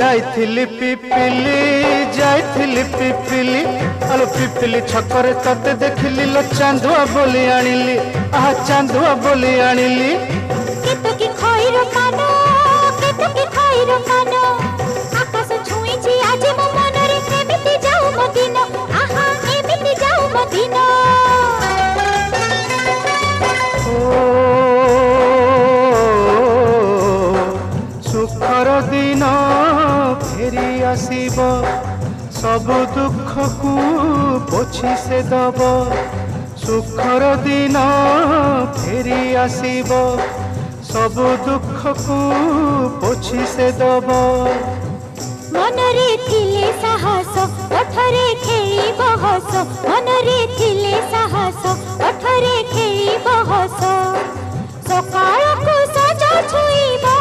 जाइथिली पिपिली जाइथिली पिपिली आलो पिपिली छकरे तते देखिली लो चांदुआ बोली आनिली आहा चांदुआ बोली आनिली केतकी खइर कानो केतकी खइर कानो आकाश छुईची आज मो मनरे एमिति जाऊ मो दिन आहा एमिति जाऊ मो दिन सुखर दिन फेरी आसीब सब दुख को पोछि से दब सुखर दिन फेरी आसीब सब दुख को पोछि से दब मनरे थिले साहस ओठरे खेली बहस मनरे थिले साहस ओठरे खेली बहस सकाळ को सजा छुईबा